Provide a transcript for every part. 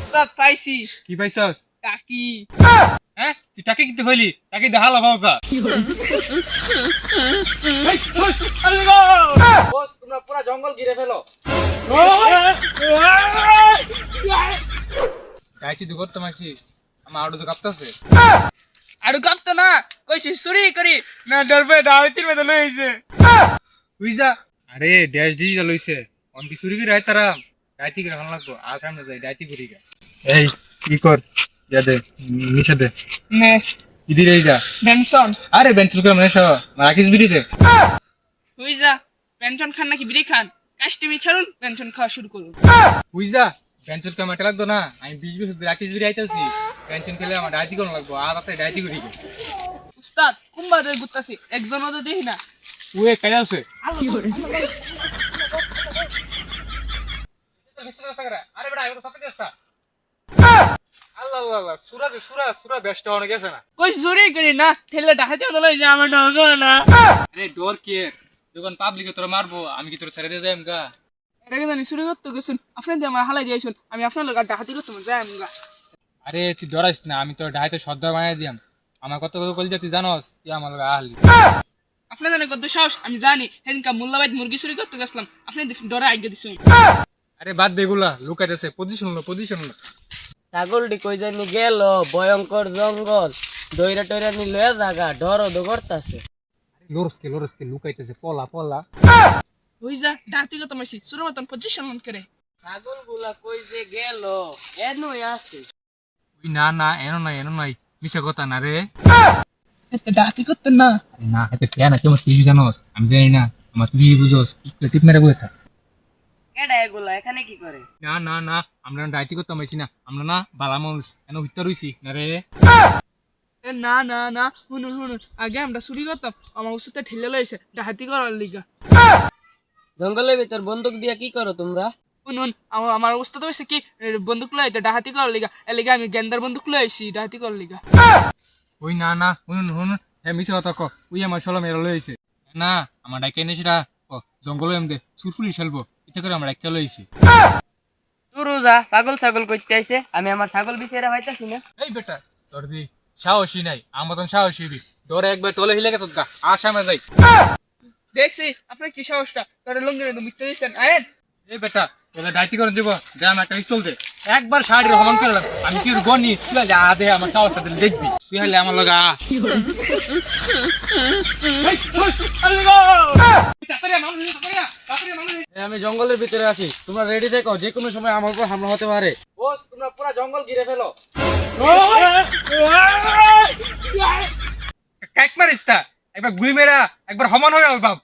উস্তাদ পাইছি। কি পাইছস? টাকি। হ্যাঁ তুই টাকে কিনতে পাইলি? টাকে দেখা লাভাও যা। বস তোমরা পুরো জঙ্গল ঘিরে ফেলো। গাইছি তো করতে মাইছি আমার আড়ো তো কাঁপতাছে। আরো কাঁপতো না, কইছি চুরি করি না ডরবে ডাইতির মধ্যে লইছে তুই যা। আরে ড্যাশ ডিজিটাল হইছে অন কি চুরি করে তারা ডাইতি করে ভালো লাগবো। আর সামনে যাই ডাইতি করি গা। এই কি কর যা দে নিচে দে। নে ইদিরে এইটা। পেনশন। আরে বেঞ্চুল করে মনে সহ রাখিস বিড়ি দে। তুই যা, পেনশন খান নাকি বিড়ি খান? কাস্টমি ছাড়ুন, পেনশন খাওয়া শুরু করুন। তুই যা বেঞ্চুল কে মাঠে লাগতো না। আমি 20 বছর রাখিস বিড়ি আইতাছি। পেনশন খেলে আমার ডাইতি করন লাগবো। আর রাতে ডাইতি করি গে। উস্তাদ কুম্বা দে গুত্তাছি, একজনও তো দেখি না। ওয়ে কাইলা আছে। আরে বেটা এগুলো সাথে গেছটা। আল্লাহ আল্লাহ আল্লাহ সুরা দে সুরা সুরা বেস্ট হয়ে গেছে না। কই চুরি করি না, ঠেলে ডাহাতে হলো যে আমার ডর করে না। আরে ডর কে যখন পাবলিকে তোরা মারবো আমি কি তোর ছেড়ে দিয়ে যাইম গা। এটাকে জানি চুরি করতে গেছুন, আপনার দিয়ে আমার হালাই দিয়েছুন, আমি আপনার লোক ডাহাতি করতে যাই আমগা। আরে তুই ডরাইস না আমি তোর ডাইতে সর্দার বানাই দিয়াম। আমার কত কত কইল তুই জানোস তুই আমার লগে আহলি। আপনার জানে কত সাহস আমি জানি। সেদিনকা মোল্লাবাইদ মুরগি চুরি করতে গেছিলাম, আপনি ডরে আজ্ঞা দিছুন। আরে বাদ দে এগুলা লুকাইতেছে পজিশন হলো পজিশন হলো। ছাগলটি কই জানি গেল ভয়ঙ্কর জঙ্গল দইরা টইরা নি লয়ে জাগা ডর তো করতাছে। লোরসকে লুকাইতেছে পলা পলা। হই যা ডাহাতি করতে মাসি চুরি মতন পজিশন মন করে। ছাগল গুলা কই যে গেল এনই আছে। ওই না না এনো নাই মিছা কথা না রে। এতে ডাহাতি করতেন না। আরে না এতে ফ্যান আছে আমার তুই জানোস আমি জানি না আমার তুই বুঝোস টিপ মেরে বসে থাক। কেডা এগুলা এখানে কি করে? না না না আমরা ডাইতি করতে পারছি না। আমরা না বালা মানুষ এনে হত্যা রইছি না রে। এ না না না, শুনুন শুনুন, আগে আমরা চুরি করতাম, আমার উচিত ঠেলে লইছে ডাহাতি করার লিগা। জঙ্গলের ভিতর বন্দুক দিয়া কি করো তোমরা? শুনুন আমার উস্তাদ হয়েছে কি বন্দুক লই তো ডাহাতি করার লিগা, এর লিগা আমি গেন্দার বন্দুক লই আইছি ডাহাতি করার লিগা। ওই না না শুনুন হ্যাঁ মিছা কথা ক ওই আমার সলো মেরা লইছে না আমার ডাইকে এনে সেটা জঙ্গলে এমদে সুরফুলি খেলবো এটা করে আমরা ডাইকে লইছি। তুরু যা ছাগল ছাগল কইতে আইছে, আমি আমার ছাগল বিছেরা হইতাছি না। এই বেটা তোর দি সাহসী নাই আমার মতন সাহসী হবি। ডরে একবার টলে হিলে গেছ গা আর সামনে যাই। দেখছি আপনার কি সাহসটা, তোর লঙ্গির মিথ্যে দিচ্ছেন আয়েন। এই বেটা তোলে ডাইতি করে দিব গ্রাম একটা পিস্তল দে একবার শাড়ি রহমান করে আমি কি গনি তুই দে আমার সাহসটা দিলে দেখবি তুই হলে আমার লগা। আমি জঙ্গলের ভিতরে আছি, তোমরা রেডি থেকো, যে কোনো সময় আমার উপর হামলা হতে পারে। বস তোমরা পুরো জঙ্গল ঘিরে ফেলো। কাক মারিস তা একবার গুলি মেরা একবার হমান হয়ে যাবে বাপ।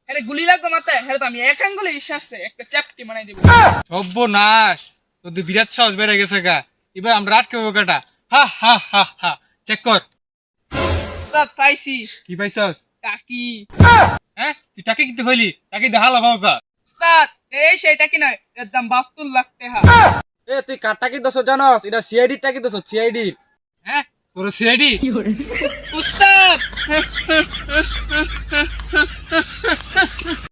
আরে গুলি লাগবে মাথায়, হ্যাঁ তো আমি এক আঙ্গুলে বিশ্বাসছে একটা চ্যাপটি বানাই দিব। সর্বনাশ তোদের বিরাট সাহস বেড়ে গেছে গা। এবার আমরা রাত কেবো কাটা হা হা হা হা চেক কর। উস্তাদ পাইছি। কি পাইছস? টাকি। হ্যাঁ তুই টাকে কিনতে পাইলি টাকে দেখা লাভাও যা। উস্তাদ এই সেইটা কি নয়, এর দাম 72 লাখ টাকা। এ তুই কাটটা কি দোষ জানোস? এটা সিআইডি টাকি দোষ, সিআইডি। হ্যাঁ তোর সিআইডি উস্তাদ